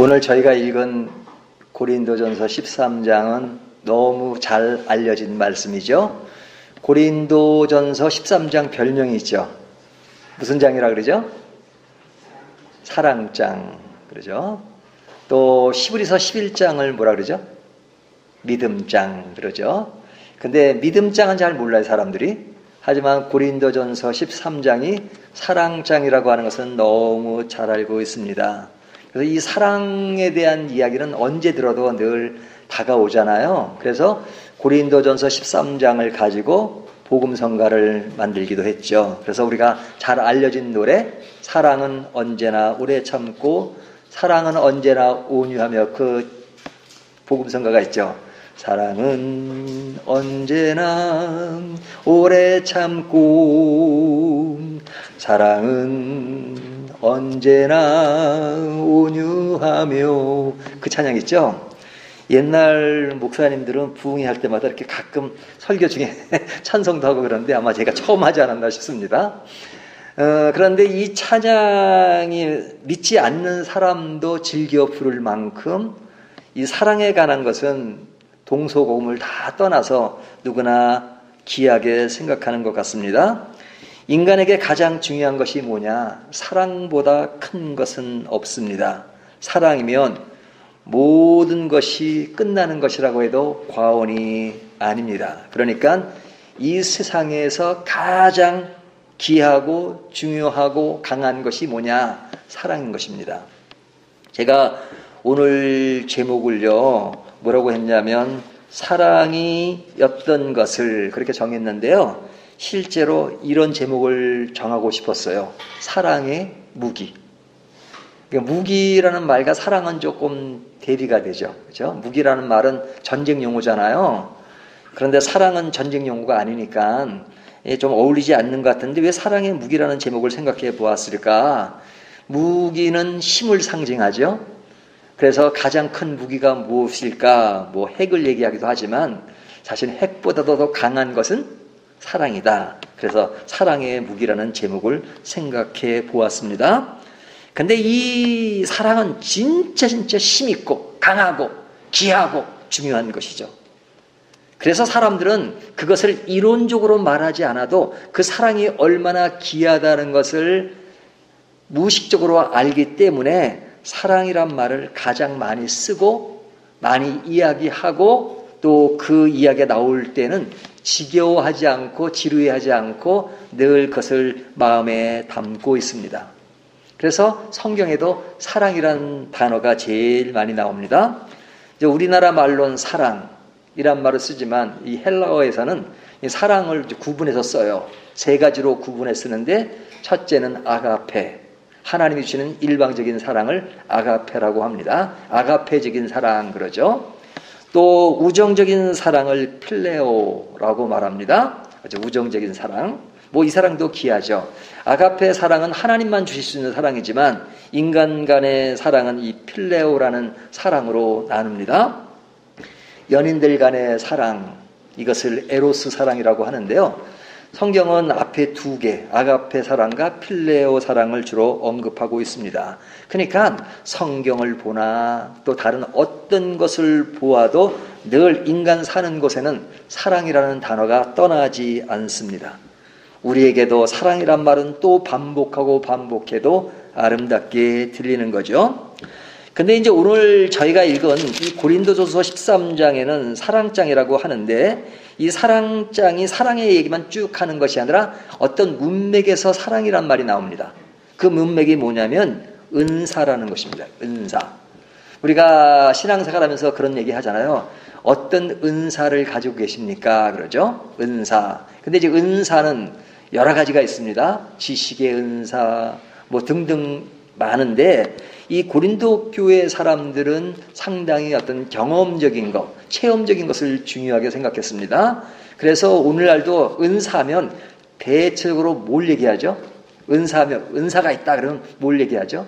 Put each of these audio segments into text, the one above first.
오늘 저희가 읽은 고린도전서 13장은 너무 잘 알려진 말씀이죠. 고린도전서 13장 별명이 있죠. 무슨 장이라 그러죠? 사랑장 그러죠. 또 히브리서 11장을 뭐라 그러죠? 믿음장 그러죠. 근데 믿음장은 잘 몰라요, 사람들이. 하지만 고린도전서 13장이 사랑장이라고 하는 것은 너무 잘 알고 있습니다. 그래서 이 사랑에 대한 이야기는 언제 들어도 늘 다가오잖아요. 그래서 고린도전서 13장을 가지고 복음성가를 만들기도 했죠. 그래서 우리가 잘 알려진 노래, 사랑은 언제나 오래 참고 사랑은 언제나 온유하며, 그 복음성가가 있죠. 사랑은 언제나 오래 참고 사랑은 언제나 온유하며, 그 찬양 있죠. 옛날 목사님들은 부흥회 할 때마다 이렇게 가끔 설교 중에 찬송도 하고 그러는데 아마 제가 처음 하지 않았나 싶습니다. 그런데 이 찬양이 믿지 않는 사람도 즐겨 부를 만큼 이 사랑에 관한 것은 동서고금을 다 떠나서 누구나 귀하게 생각하는 것 같습니다. 인간에게 가장 중요한 것이 뭐냐? 사랑보다 큰 것은 없습니다. 사랑이면 모든 것이 끝나는 것이라고 해도 과언이 아닙니다. 그러니까 이 세상에서 가장 귀하고 중요하고 강한 것이 뭐냐? 사랑인 것입니다. 제가 오늘 제목을요, 뭐라고 했냐면 사랑이 였던 것을 그렇게 정했는데요. 실제로 이런 제목을 정하고 싶었어요. 사랑의 무기. 그러니까 무기라는 말과 사랑은 조금 대비가 되죠. 그렇죠? 무기라는 말은 전쟁 용어잖아요. 그런데 사랑은 전쟁 용어가 아니니까 좀 어울리지 않는 것 같은데 왜 사랑의 무기라는 제목을 생각해 보았을까? 무기는 힘을 상징하죠. 그래서 가장 큰 무기가 무엇일까? 뭐 핵을 얘기하기도 하지만 사실 핵보다도 더 강한 것은 사랑이다. 그래서 사랑의 무기라는 제목을 생각해 보았습니다. 근데 이 사랑은 진짜 힘있고 강하고 귀하고 중요한 것이죠. 그래서 사람들은 그것을 이론적으로 말하지 않아도 그 사랑이 얼마나 귀하다는 것을 무의식적으로 알기 때문에 사랑이란 말을 가장 많이 쓰고 많이 이야기하고 또 그 이야기가 나올 때는 지겨워하지 않고 지루해하지 않고 늘 그것을 마음에 담고 있습니다. 그래서 성경에도 사랑이라는 단어가 제일 많이 나옵니다. 이제 우리나라 말로는 사랑이란 말을 쓰지만 이 헬라어에서는 이 사랑을 구분해서 써요. 세 가지로 구분해 쓰는데 첫째는 아가페. 하나님이 주시는 일방적인 사랑을 아가페라고 합니다. 아가페적인 사랑 그러죠. 또 우정적인 사랑을 필레오라고 말합니다. 우정적인 사랑. 뭐 이 사랑도 귀하죠. 아가페 사랑은 하나님만 주실 수 있는 사랑이지만 인간 간의 사랑은 이 필레오라는 사랑으로 나눕니다. 연인들 간의 사랑, 이것을 에로스 사랑이라고 하는데요. 성경은 앞에 두 개, 아가페 사랑과 필레오 사랑을 주로 언급하고 있습니다. 그러니까 성경을 보나 또 다른 어떤 것을 보아도 늘 인간 사는 곳에는 사랑이라는 단어가 떠나지 않습니다. 우리에게도 사랑이란 말은 또 반복하고 반복해도 아름답게 들리는 거죠. 근데 이제 오늘 저희가 읽은 이 고린도전서 13장에는 사랑장이라고 하는데 이 사랑장이 사랑의 얘기만 쭉 하는 것이 아니라 어떤 문맥에서 사랑이란 말이 나옵니다. 그 문맥이 뭐냐면 은사라는 것입니다. 은사. 우리가 신앙생활하면서 그런 얘기 하잖아요. 어떤 은사를 가지고 계십니까? 그러죠. 은사. 근데 이제 은사는 여러 가지가 있습니다. 지식의 은사 뭐 등등 많은데 이 고린도 교회 사람들은 상당히 어떤 경험적인 것, 체험적인 것을 중요하게 생각했습니다. 그래서 오늘날도 은사하면 대체적으로 뭘 얘기하죠? 은사하면 은사가 있다 그러면 뭘 얘기하죠?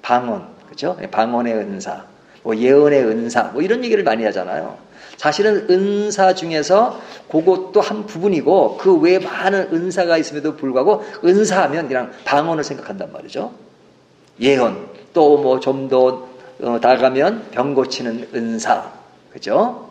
방언, 그렇죠? 방언의 은사, 뭐 예언의 은사, 뭐 이런 얘기를 많이 하잖아요. 사실은 은사 중에서 그것도 한 부분이고 그 외에 많은 은사가 있음에도 불구하고 은사하면 그냥 방언을 생각한단 말이죠. 예언, 또 뭐 좀 더 나가면 병 고치는 은사, 그죠?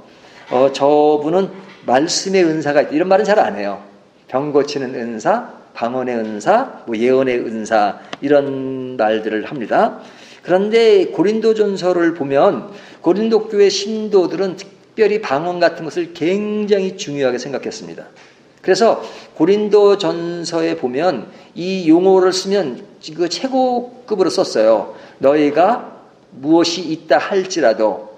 저분은 말씀의 은사가 있다. 이런 말은 잘 안 해요. 병 고치는 은사, 방언의 은사, 뭐 예언의 은사, 이런 말들을 합니다. 그런데 고린도전서를 보면 고린도 교회 신도들은 특별히 방언 같은 것을 굉장히 중요하게 생각했습니다. 그래서 고린도전서에 보면 이 용어를 쓰면 그 최고급으로 썼어요. 너희가 무엇이 있다 할지라도,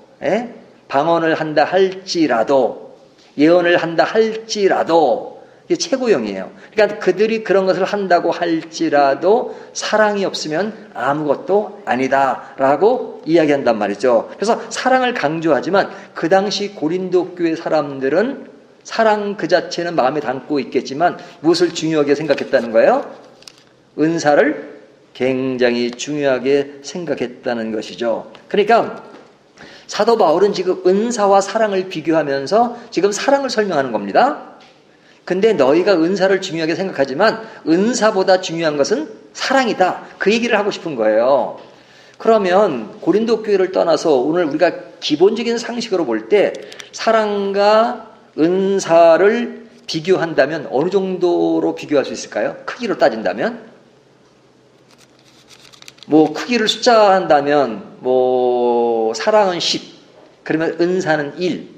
방언을 한다 할지라도, 예언을 한다 할지라도, 이게 최고형이에요. 그러니까 그들이 그런 것을 한다고 할지라도 사랑이 없으면 아무것도 아니다라고 이야기한단 말이죠. 그래서 사랑을 강조하지만 그 당시 고린도 교회 사람들은 사랑 그 자체는 마음에 담고 있겠지만 무엇을 중요하게 생각했다는 거예요? 은사를 굉장히 중요하게 생각했다는 것이죠. 그러니까 사도 바울은 지금 은사와 사랑을 비교하면서 지금 사랑을 설명하는 겁니다. 근데 너희가 은사를 중요하게 생각하지만 은사보다 중요한 것은 사랑이다. 그 얘기를 하고 싶은 거예요. 그러면 고린도 교회를 떠나서 오늘 우리가 기본적인 상식으로 볼 때 사랑과 은사를 비교한다면 어느 정도로 비교할 수 있을까요? 크기로 따진다면? 뭐 크기를 숫자한다면 뭐 사랑은 10, 그러면 은사는 1.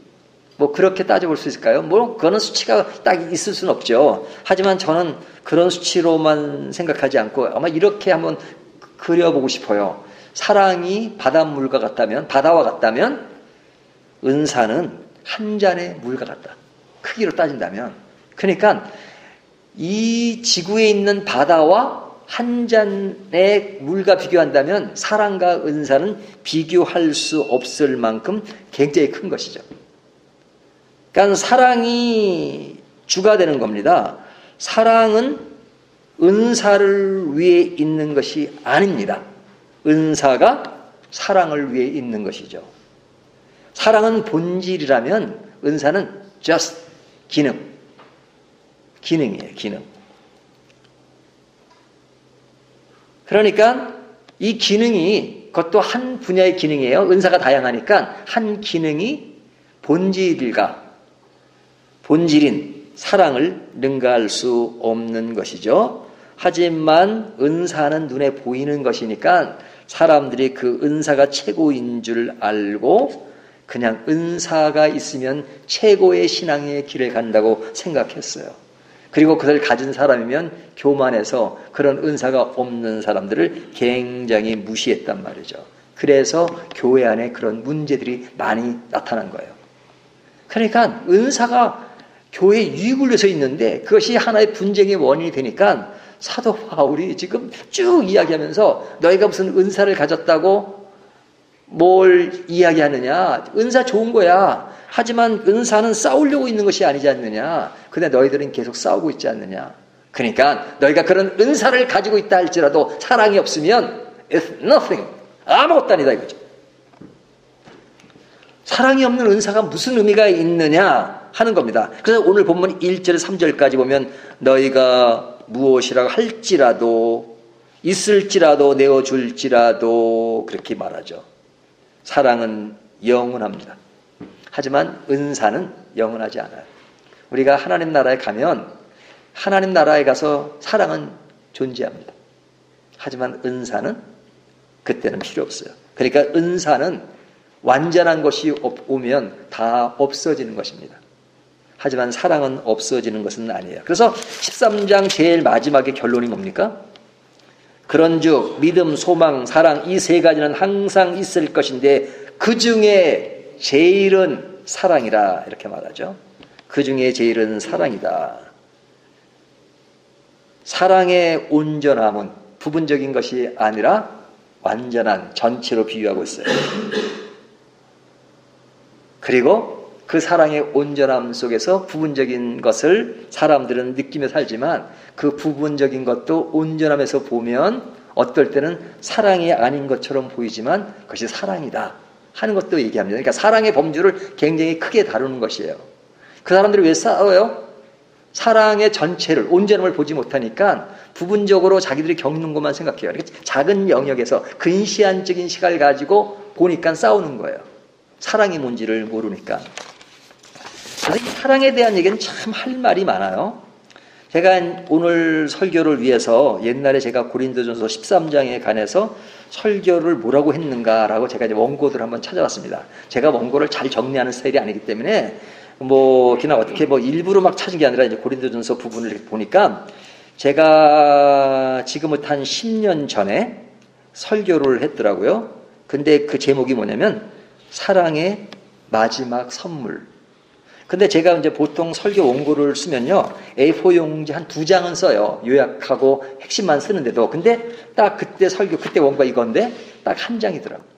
뭐 그렇게 따져볼 수 있을까요? 뭐 그거는 수치가 딱 있을 수는 없죠. 하지만 저는 그런 수치로만 생각하지 않고 아마 이렇게 한번 그려보고 싶어요. 사랑이 바닷물과 같다면, 바다와 같다면 은사는 한 잔의 물과 같다. 크기로 따진다면. 그러니까 이 지구에 있는 바다와 한 잔의 물과 비교한다면 사랑과 은사는 비교할 수 없을 만큼 굉장히 큰 것이죠. 그러니까 사랑이 주가 되는 겁니다. 사랑은 은사를 위해 있는 것이 아닙니다. 은사가 사랑을 위해 있는 것이죠. 사랑은 본질이라면 은사는 just 기능이에요. 기능. 그러니까 이 기능이 그것도 한 분야의 기능이에요. 은사가 다양하니까 한 기능이 본질인 사랑을 능가할 수 없는 것이죠. 하지만 은사는 눈에 보이는 것이니까 사람들이 그 은사가 최고인 줄 알고 그냥 은사가 있으면 최고의 신앙의 길을 간다고 생각했어요. 그리고 그걸 가진 사람이면 교만해서 그런 은사가 없는 사람들을 굉장히 무시했단 말이죠. 그래서 교회 안에 그런 문제들이 많이 나타난 거예요. 그러니까 은사가 교회에 유익을 위해서 있는데 그것이 하나의 분쟁의 원인이 되니까 사도 바울이 지금 쭉 이야기하면서 너희가 무슨 은사를 가졌다고 뭘 이야기하느냐. 은사 좋은 거야. 하지만 은사는 싸우려고 있는 것이 아니지 않느냐. 근데 너희들은 계속 싸우고 있지 않느냐. 그러니까 너희가 그런 은사를 가지고 있다 할지라도 사랑이 없으면 it's nothing. 아무것도 아니다 이거죠. 사랑이 없는 은사가 무슨 의미가 있느냐 하는 겁니다. 그래서 오늘 본문 1절 3절까지 보면 너희가 무엇이라고 할지라도 있을지라도 내어줄지라도 그렇게 말하죠. 사랑은 영원합니다. 하지만 은사는 영원하지 않아요. 우리가 하나님 나라에 가면 하나님 나라에 가서 사랑은 존재합니다. 하지만 은사는 그때는 필요 없어요. 그러니까 은사는 완전한 것이 오면 다 없어지는 것입니다. 하지만 사랑은 없어지는 것은 아니에요. 그래서 13장 제일 마지막에 결론이 뭡니까? 그런즉 믿음, 소망, 사랑 이 세 가지는 항상 있을 것인데 그 중에 제일은 사랑이라 이렇게 말하죠. 그 중에 제일은 사랑이다. 사랑의 온전함은 부분적인 것이 아니라 완전한 전체로 비유하고 있어요. 그리고 그 사랑의 온전함 속에서 부분적인 것을 사람들은 느끼며 살지만 그 부분적인 것도 온전함에서 보면 어떨 때는 사랑이 아닌 것처럼 보이지만 그것이 사랑이다 하는 것도 얘기합니다. 그러니까 사랑의 범주를 굉장히 크게 다루는 것이에요. 그 사람들이 왜 싸워요? 사랑의 전체를, 온전함을 보지 못하니까 부분적으로 자기들이 겪는 것만 생각해요. 그러니까 작은 영역에서 근시안적인 시각을 가지고 보니까 싸우는 거예요. 사랑이 뭔지를 모르니까. 그래서 이 사랑에 대한 얘기는 참 할 말이 많아요. 제가 오늘 설교를 위해서 옛날에 제가 고린도전서 13장에 관해서 설교를 뭐라고 했는가라고 제가 이제 원고들을 한번 찾아봤습니다. 제가 원고를 잘 정리하는 스타일이 아니기 때문에 그냥 어떻게 일부러 막 찾은 게 아니라 이제 고린도전서 부분을 보니까 제가 지금부터 한 10년 전에 설교를 했더라고요. 근데 그 제목이 뭐냐면 사랑의 마지막 선물. 근데 제가 이제 보통 설교 원고를 쓰면요, A4 용지 한 2장은 써요. 요약하고 핵심만 쓰는데도. 근데 딱 그때 그때 원고가 이건데 딱 한 장이더라고요.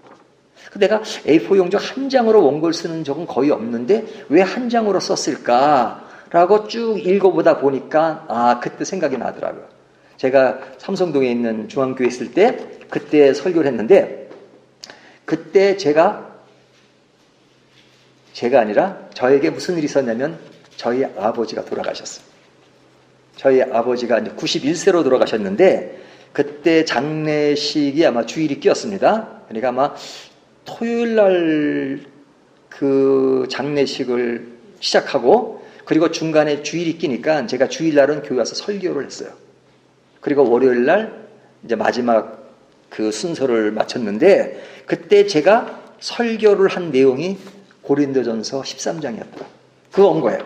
내가 A4 용지 한 장으로 원고를 쓰는 적은 거의 없는데 왜 한 장으로 썼을까라고 쭉 읽어보다 보니까 그때 생각이 나더라고요. 제가 삼성동에 있는 중앙교회 있을 때 그때 설교를 했는데 그때 제가 아니라 저에게 무슨 일이 있었냐면 저희 아버지가 돌아가셨어요. 저희 아버지가 이제 91세로 돌아가셨는데 그때 장례식이 아마 주일이 끼었습니다. 그러니까 아마 토요일 날 그 장례식을 시작하고 그리고 중간에 주일이 끼니까 제가 주일 날은 교회 와서 설교를 했어요. 그리고 월요일 날 이제 마지막 그 순서를 마쳤는데 그때 제가 설교를 한 내용이 고린도전서 13장이었더라. 그거 온 거예요.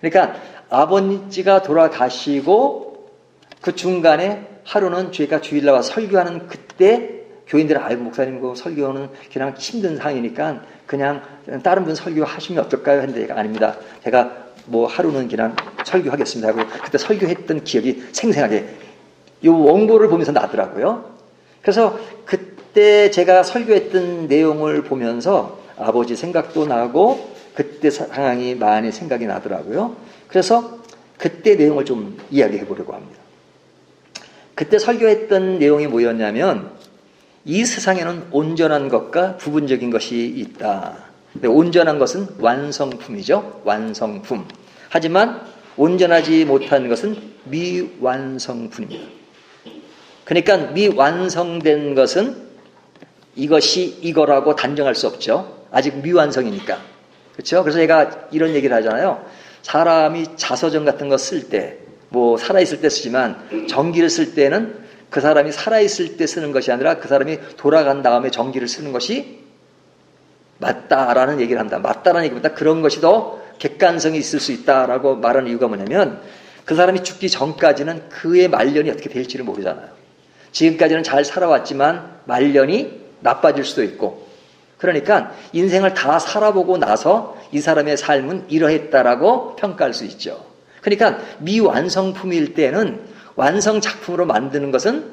그러니까 아버지가 돌아가시고 그 중간에 하루는 제가 주일날 와서 설교하는 그때 교인들은 아이고 목사님 그 설교는 그냥 힘든 상황이니까 그냥 다른 분 설교하시면 어떨까요? 했는데 아닙니다. 제가 하루는 그냥 설교하겠습니다 하고 그때 설교했던 기억이 생생하게 이 원고를 보면서 나더라고요. 그래서 그때 제가 설교했던 내용을 보면서 아버지 생각도 나고 그때 상황이 많이 생각이 나더라고요. 그래서 그때 내용을 좀 이야기해 보려고 합니다. 그때 설교했던 내용이 뭐였냐면 이 세상에는 온전한 것과 부분적인 것이 있다. 근데 온전한 것은 완성품이죠. 완성품. 하지만 온전하지 못한 것은 미완성품입니다. 그러니까 미완성된 것은 이것이 이거라고 단정할 수 없죠. 아직 미완성이니까. 그렇죠? 그래서 제가 이런 얘기를 하잖아요. 사람이 자서전 같은 거 쓸 때, 살아있을 때 쓰지만 전기를 쓸 때는 그 사람이 살아있을 때 쓰는 것이 아니라 그 사람이 돌아간 다음에 전기를 쓰는 것이 맞다라는 얘기를 한다. 맞다라는 얘기보다 그런 것이 더 객관성이 있을 수 있다라고 말하는 이유가 뭐냐면 그 사람이 죽기 전까지는 그의 말년이 어떻게 될지를 모르잖아요. 지금까지는 잘 살아왔지만 말년이 나빠질 수도 있고 그러니까 인생을 다 살아보고 나서 이 사람의 삶은 이러했다라고 평가할 수 있죠. 그러니까 미완성품일 때는 완성 작품으로 만드는 것은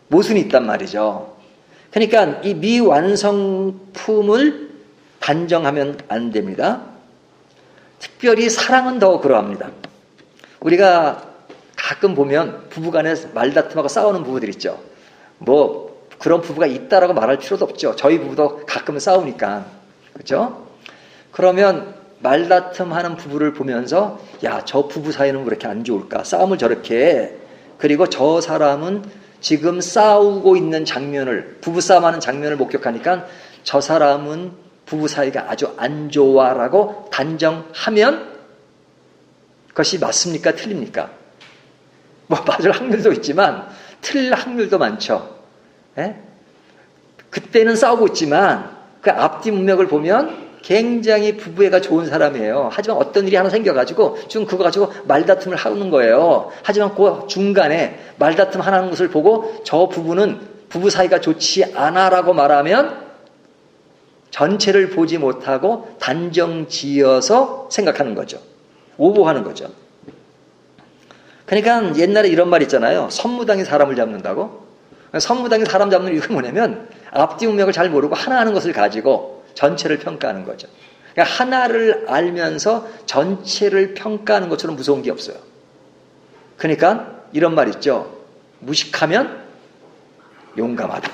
모순이 있단 말이죠. 그러니까 이 미완성품을 단정하면 안 됩니다. 특별히 사랑은 더 그러합니다. 우리가 가끔 보면 부부간에 말다툼하고 싸우는 부부들 있죠. 그런 부부가 있다라고 말할 필요도 없죠. 저희 부부도 가끔 싸우니까. 그렇죠? 그러면 말다툼하는 부부를 보면서 저 부부 사이는 왜 이렇게 안 좋을까? 싸움을 저렇게 해. 그리고 저 사람은 지금 싸우고 있는 장면을 부부싸움하는 장면을 목격하니까 저 사람은 부부 사이가 아주 안 좋아라고 단정하면 그것이 맞습니까? 틀립니까? 맞을 확률도 있지만 틀릴 확률도 많죠. 예? 그때는 싸우고 있지만 그 앞뒤 문맥을 보면 굉장히 부부애가 좋은 사람이에요. 하지만 어떤 일이 하나 생겨가지고 지금 그거 가지고 말다툼을 하는 거예요. 하지만 그 중간에 말다툼 하는 것을 보고 저 부부는 부부 사이가 좋지 않아라고 말하면 전체를 보지 못하고 단정 지어서 생각하는 거죠. 오보하는 거죠. 그러니까 옛날에 이런 말 있잖아요. 선무당이 사람을 잡는다고. 선무당이 사람 잡는 이유가 뭐냐면 앞뒤 문맥을 잘 모르고 하나 하는 것을 가지고 전체를 평가하는 거죠. 그러니까 하나를 알면서 전체를 평가하는 것처럼 무서운 게 없어요. 그러니까 이런 말 있죠. 무식하면 용감하다.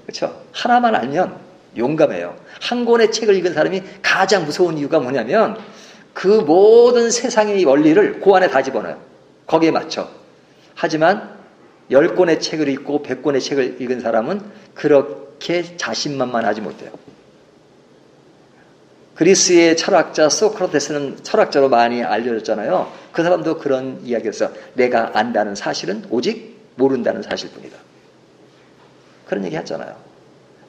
그렇죠? 하나만 알면 용감해요. 한 권의 책을 읽은 사람이 가장 무서운 이유가 뭐냐면 그 모든 세상의 원리를 그 안에 다 집어넣어요. 거기에 맞춰. 하지만 10권의 책을 읽고 100권의 책을 읽은 사람은 그렇게 자신만만하지 못해요. 그리스의 철학자 소크라테스는 철학자로 많이 알려졌잖아요. 그 사람도 그런 이야기였어요. 내가 안다는 사실은 오직 모른다는 사실뿐이다. 그런 얘기 했잖아요.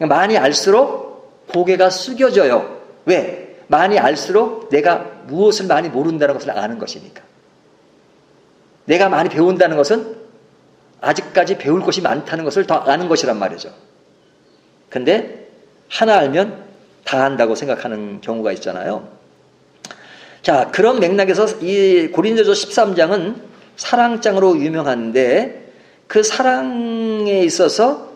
많이 알수록 고개가 숙여져요. 왜? 많이 알수록 내가 무엇을 많이 모른다는 것을 아는 것이니까. 내가 많이 배운다는 것은 아직까지 배울 것이 많다는 것을 더 아는 것이란 말이죠. 근데 하나 알면 다 안다고 생각하는 경우가 있잖아요. 자, 그런 맥락에서 이 고린도서 13장은 사랑장으로 유명한데 그 사랑에 있어서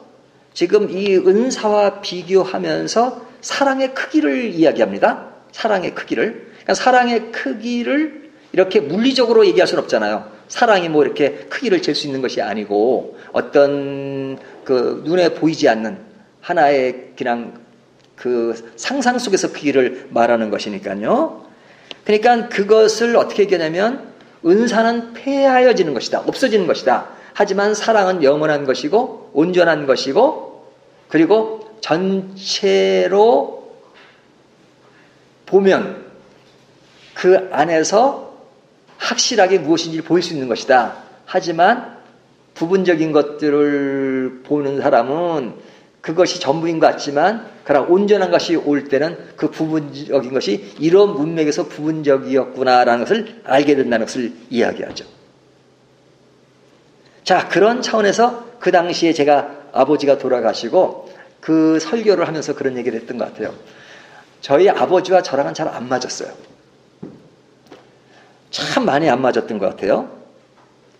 지금 이 은사와 비교하면서 사랑의 크기를 이야기합니다. 사랑의 크기를. 그러니까 사랑의 크기를 이렇게 물리적으로 얘기할 수는 없잖아요. 사랑이 뭐 이렇게 크기를 잴 수 있는 것이 아니고 어떤 그 눈에 보이지 않는 하나의 그냥 그 상상 속에서 크기를 말하는 것이니까요. 그러니까 그것을 어떻게 얘기하냐면 은사는 폐하여지는 것이다. 없어지는 것이다. 하지만 사랑은 영원한 것이고 온전한 것이고 그리고 전체로 보면 그 안에서 확실하게 무엇인지 보일 수 있는 것이다. 하지만 부분적인 것들을 보는 사람은 그것이 전부인 것 같지만 그러나 온전한 것이 올 때는 그 부분적인 것이 이런 문맥에서 부분적이었구나라는 것을 알게 된다는 것을 이야기하죠. 자, 그런 차원에서 그 당시에 제가 아버지가 돌아가시고 그 설교를 하면서 그런 얘기를 했던 것 같아요. 저희 아버지와 저랑은 잘 안 맞았어요. 참 많이 안 맞았던 것 같아요.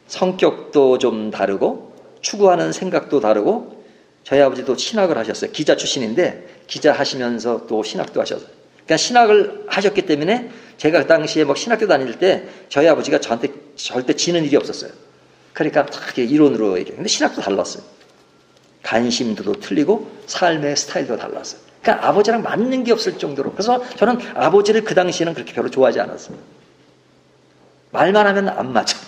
성격도 좀 다르고 추구하는 생각도 다르고 저희 아버지도 신학을 하셨어요. 기자 출신인데 기자 하시면서 또 신학도 하셨어요. 그러니까 신학을 하셨기 때문에 제가 그 당시에 막 신학교 다닐 때 저희 아버지가 저한테 절대 지는 일이 없었어요. 그러니까 딱 이론으로 얘기해요. 근데 신학도 달랐어요. 관심도 틀리고 삶의 스타일도 달랐어요. 그러니까 아버지랑 맞는 게 없을 정도로. 그래서 저는 아버지를 그 당시에는 그렇게 별로 좋아하지 않았어요. 말만 하면 안 맞아.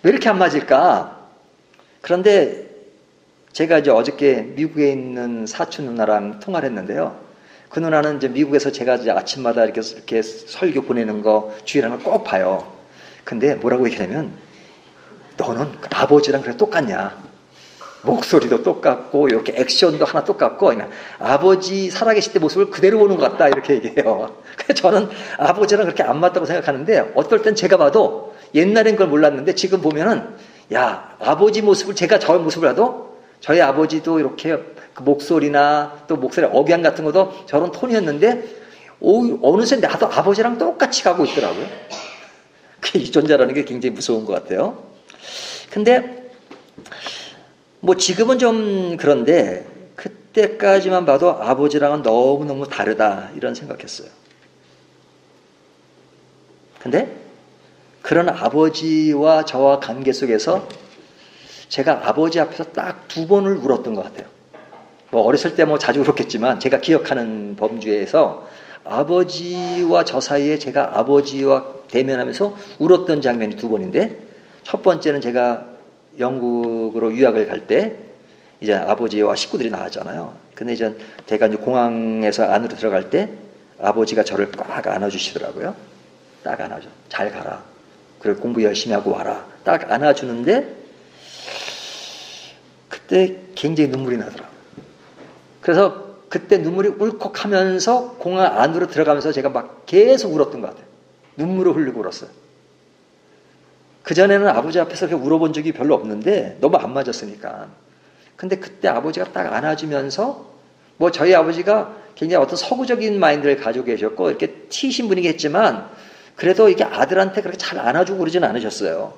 왜 이렇게 안 맞을까? 그런데 제가 이제 어저께 미국에 있는 사촌 누나랑 통화를 했는데요. 그 누나는 이제 미국에서 제가 이제 아침마다 이렇게 설교 보내는 거 주일하면 꼭 봐요. 근데 뭐라고 얘기하냐면 너는 아버지랑 그래 똑같냐? 목소리도 똑같고 이렇게 액션도 하나 똑같고 그냥 아버지 살아계실 때 모습을 그대로 보는 것 같다 이렇게 얘기해요. 그래서 저는 아버지랑 그렇게 안 맞다고 생각하는데 어떨 땐 제가 봐도 옛날엔 그걸 몰랐는데 지금 보면은 야 아버지 모습을 제가 저 모습을 봐도 저희 아버지도 이렇게 그 목소리나 또 목소리 억양 같은 것도 저런 톤이었는데 어느새 나도 아버지랑 똑같이 가고 있더라고요. 그 유전자라는 게 굉장히 무서운 것 같아요. 근데 뭐 지금은 좀 그런데 그때까지만 봐도 아버지랑은 너무너무 다르다 이런 생각했어요. 근데 그런 아버지와 저와 관계 속에서 제가 아버지 앞에서 딱 2번을 울었던 것 같아요. 뭐 어렸을 때 뭐 자주 울었겠지만 제가 기억하는 범주에서 아버지와 저 사이에 제가 아버지와 대면하면서 울었던 장면이 2번인데 첫 번째는 제가 영국으로 유학을 갈 때 이제 아버지와 식구들이 나왔잖아요. 근데 이제 제가 이제 공항에서 안으로 들어갈 때 아버지가 저를 꽉 안아주시더라고요. 딱 안아줘. 잘 가라. 그리고 공부 열심히 하고 와라. 딱 안아주는데 그때 굉장히 눈물이 나더라고요. 그래서 그때 눈물이 울컥하면서 공항 안으로 들어가면서 제가 막 계속 울었던 것 같아요. 눈물을 흘리고 울었어요. 그전에는 아버지 앞에서 그렇게 울어본 적이 별로 없는데 너무 안 맞았으니까. 근데 그때 아버지가 딱 안아주면서 뭐 저희 아버지가 굉장히 어떤 서구적인 마인드를 가지고 계셨고 이렇게 튀신 분이겠지만 그래도 이게 아들한테 그렇게 잘 안아주고 그러진 않으셨어요.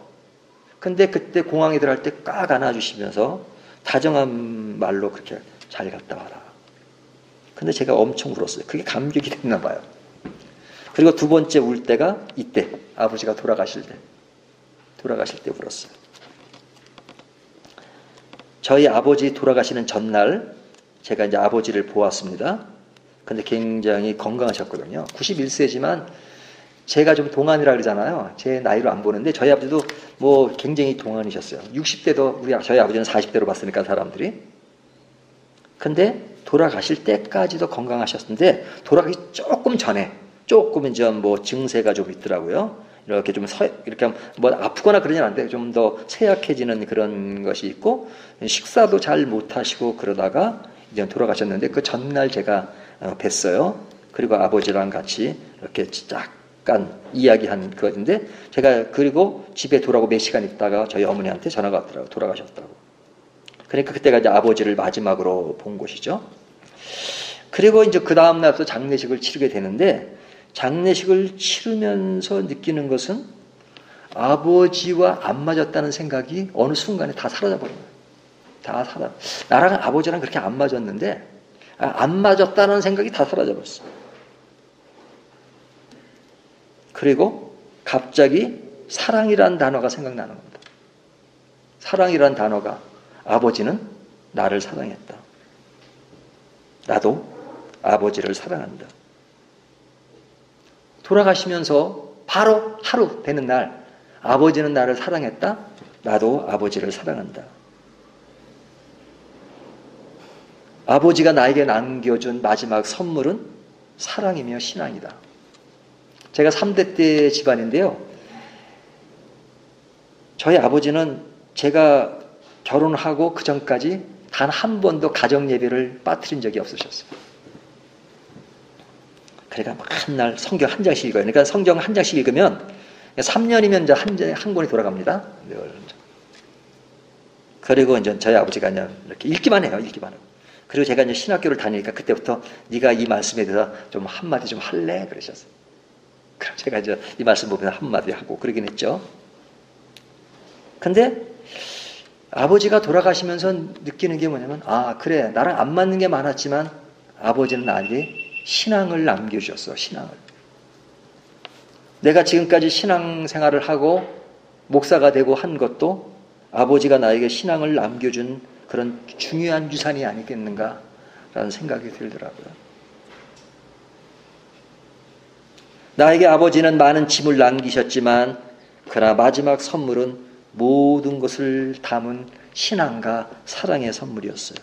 근데 그때 공항에 들어갈 때 꽉 안아주시면서 다정한 말로 그렇게 잘 갔다 와라. 근데 제가 엄청 울었어요. 그게 감격이 됐나 봐요. 그리고 2번째 울 때가 이때 아버지가 돌아가실 때 울었어요. 저희 아버지 돌아가시는 전날 제가 이제 아버지를 보았습니다. 근데 굉장히 건강하셨거든요. 91세지만 제가 좀 동안이라 그러잖아요. 제 나이로 안 보는데 저희 아버지도 뭐 굉장히 동안이셨어요. 60대도 저희 아버지는 40대로 봤으니까 사람들이. 근데 돌아가실 때까지도 건강하셨는데 돌아가기 조금 전에 조금은 좀 뭐 증세가 좀 있더라고요. 이렇게 좀 이렇게 뭐 아프거나 그러진 않는데 좀 더 쇠약해지는 그런 것이 있고 식사도 잘 못하시고 그러다가 이제 돌아가셨는데 그 전날 제가 뵀어요. 그리고 아버지랑 같이 이렇게 잠깐 이야기한 거인데 제가 그리고 집에 돌아오고 몇 시간 있다가 저희 어머니한테 전화가 왔더라고요. 돌아가셨다고. 그러니까 그때가 이제 아버지를 마지막으로 본 곳이죠. 그리고 이제 그 다음 날부터 장례식을 치르게 되는데 장례식을 치르면서 느끼는 것은 아버지와 안 맞았다는 생각이 어느 순간에 다 사라져버린 거예요. 다 나랑 아버지랑 그렇게 안 맞았는데 안 맞았다는 생각이 다 사라져버렸어요. 그리고 갑자기 사랑이란 단어가 생각나는 겁니다. 사랑이란 단어가 아버지는 나를 사랑했다. 나도 아버지를 사랑한다. 돌아가시면서 바로 하루 되는 날 아버지는 나를 사랑했다. 나도 아버지를 사랑한다. 아버지가 나에게 남겨준 마지막 선물은 사랑이며 신앙이다. 제가 3대 때 집안인데요. 저희 아버지는 제가 결혼하고 그 전까지 단 한 번도 가정 예배를 빠뜨린 적이 없으셨어요. 그러니까 한날 성경 한 장씩 읽어요. 그러니까 성경 한 장씩 읽으면 3년이면 이제 한 권이 돌아갑니다. 그리고 이제 저희 아버지가 그냥 이렇게 읽기만 해요. 읽기만 하고. 그리고 제가 이제 신학교를 다니니까 그때부터 네가 이 말씀에 대해서 좀 한마디 좀 할래? 그러셨어요. 그럼 제가 이제 이 말씀 보면 한마디 하고 그러긴 했죠. 근데 아버지가 돌아가시면서 느끼는 게 뭐냐면 그래 나랑 안 맞는 게 많았지만 아버지는 나에게 신앙을 남겨주셨어. 신앙을. 내가 지금까지 신앙생활을 하고 목사가 되고 한 것도 아버지가 나에게 신앙을 남겨준 그런 중요한 유산이 아니겠는가라는 생각이 들더라고요. 나에게 아버지는 많은 짐을 남기셨지만 그러나 마지막 선물은 모든 것을 담은 신앙과 사랑의 선물이었어요.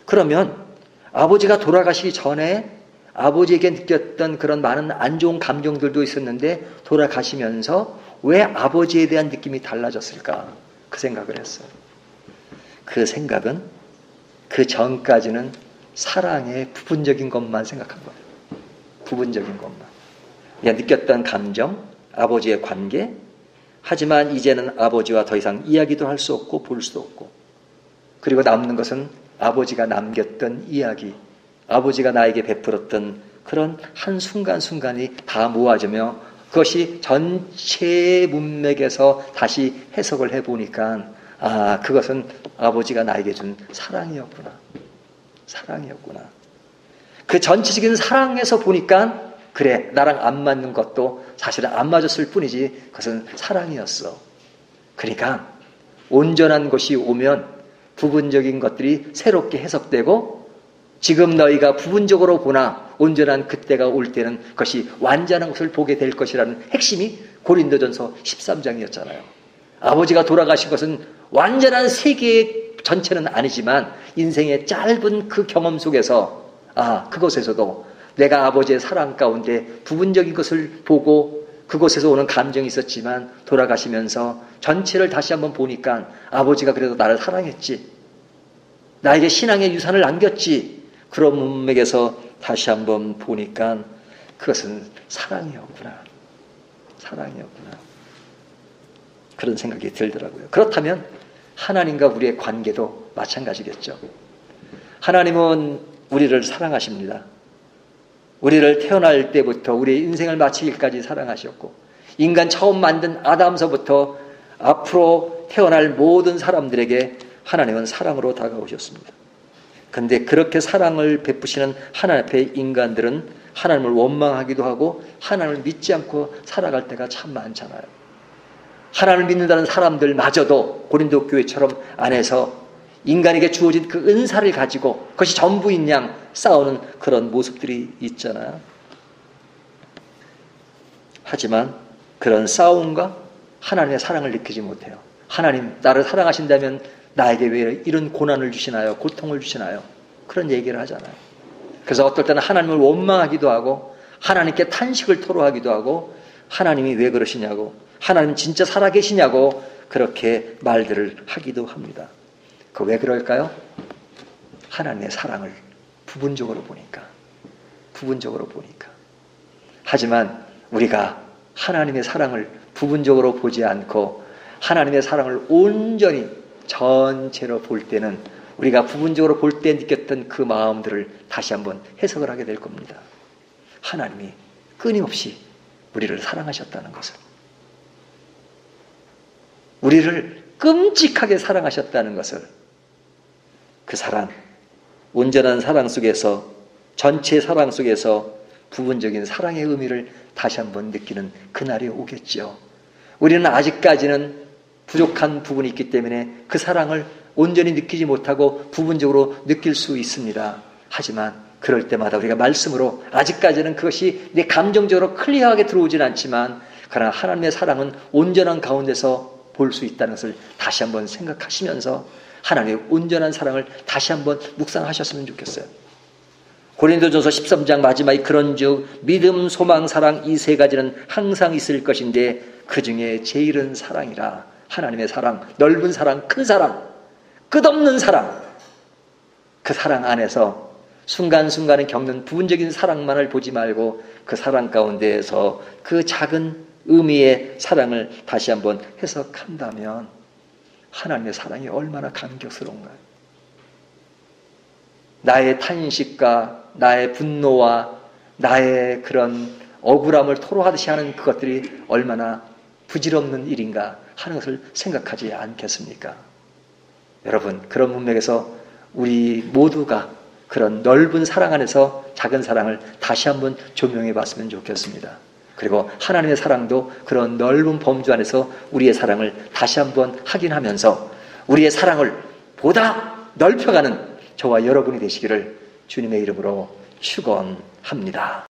그러면 아버지가 돌아가시기 전에 아버지에게 느꼈던 그런 많은 안 좋은 감정들도 있었는데 돌아가시면서 왜 아버지에 대한 느낌이 달라졌을까? 그 생각을 했어요. 그 생각은 그 전까지는 사랑의 부분적인 것만 생각한 거예요. 부분적인 것만. 그냥 느꼈던 감정, 아버지의 관계. 하지만 이제는 아버지와 더 이상 이야기도 할 수 없고 볼 수도 없고. 그리고 남는 것은 아버지가 남겼던 이야기, 아버지가 나에게 베풀었던 그런 한순간순간이 다 모아지며 그것이 전체 문맥에서 다시 해석을 해보니까 그것은 아버지가 나에게 준 사랑이었구나. 사랑이었구나. 그 전체적인 사랑에서 보니까 그래 나랑 안 맞는 것도 사실은 안 맞았을 뿐이지 그것은 사랑이었어. 그러니까 온전한 것이 오면 부분적인 것들이 새롭게 해석되고 지금 너희가 부분적으로 보나 온전한 그때가 올 때는 그것이 완전한 것을 보게 될 것이라는 핵심이 고린도전서 13장이었잖아요. 아버지가 돌아가신 것은 완전한 세계의 전체는 아니지만 인생의 짧은 그 경험 속에서 그것에서도 내가 아버지의 사랑 가운데 부분적인 것을 보고 그곳에서 오는 감정이 있었지만 돌아가시면서 전체를 다시 한번 보니까 아버지가 그래도 나를 사랑했지. 나에게 신앙의 유산을 남겼지. 그런 문맥에서 다시 한번 보니까 그것은 사랑이었구나. 사랑이었구나. 그런 생각이 들더라고요. 그렇다면 하나님과 우리의 관계도 마찬가지겠죠. 하나님은 우리를 사랑하십니다. 우리를 태어날 때부터 우리의 인생을 마치기까지 사랑하셨고 인간 처음 만든 아담서부터 앞으로 태어날 모든 사람들에게 하나님은 사랑으로 다가오셨습니다. 그런데 그렇게 사랑을 베푸시는 하나님 앞에 인간들은 하나님을 원망하기도 하고 하나님을 믿지 않고 살아갈 때가 참 많잖아요. 하나님을 믿는다는 사람들마저도 고린도 교회처럼 안에서 인간에게 주어진 그 은사를 가지고 그것이 전부인 양 싸우는 그런 모습들이 있잖아요. 하지만 그런 싸움과 하나님의 사랑을 느끼지 못해요. 하나님 나를 사랑하신다면 나에게 왜 이런 고난을 주시나요? 고통을 주시나요? 그런 얘기를 하잖아요. 그래서 어떨 때는 하나님을 원망하기도 하고 하나님께 탄식을 토로하기도 하고 하나님이 왜 그러시냐고, 하나님 진짜 살아계시냐고 그렇게 말들을 하기도 합니다. 그 왜 그럴까요? 하나님의 사랑을 부분적으로 보니까. 하지만 우리가 하나님의 사랑을 부분적으로 보지 않고 하나님의 사랑을 온전히 전체로 볼 때는 우리가 부분적으로 볼 때 느꼈던 그 마음들을 다시 한번 해석을 하게 될 겁니다. 하나님이 끊임없이 우리를 사랑하셨다는 것을, 우리를 끔찍하게 사랑하셨다는 것을, 그 사랑, 온전한 사랑 속에서, 전체 사랑 속에서 부분적인 사랑의 의미를 다시 한번 느끼는 그날이 오겠죠. 우리는 아직까지는 부족한 부분이 있기 때문에 그 사랑을 온전히 느끼지 못하고 부분적으로 느낄 수 있습니다. 하지만 그럴 때마다 우리가 말씀으로, 아직까지는 그것이 내 감정적으로 클리어하게 들어오진 않지만 그러나 하나님의 사랑은 온전한 가운데서 볼 수 있다는 것을 다시 한번 생각하시면서 하나님의 온전한 사랑을 다시 한번 묵상하셨으면 좋겠어요. 고린도전서 13장 마지막에 그런즉 믿음, 소망, 사랑 이 세 가지는 항상 있을 것인데 그 중에 제일은 사랑이라. 하나님의 사랑, 넓은 사랑, 큰 사랑, 끝없는 사랑, 그 사랑 안에서 순간순간에 겪는 부분적인 사랑만을 보지 말고 그 사랑 가운데에서 그 작은 의미의 사랑을 다시 한번 해석한다면 하나님의 사랑이 얼마나 감격스러운가요? 나의 탄식과 나의 분노와 나의 그런 억울함을 토로하듯이 하는 그것들이 얼마나 부질없는 일인가 하는 것을 생각하지 않겠습니까? 여러분, 그런 문맥에서 우리 모두가 그런 넓은 사랑 안에서 작은 사랑을 다시 한번 조명해 봤으면 좋겠습니다. 그리고 하나님의 사랑도 그런 넓은 범주 안에서 우리의 사랑을 다시 한번 확인하면서 우리의 사랑을 보다 넓혀가는 저와 여러분이 되시기를 주님의 이름으로 축원합니다.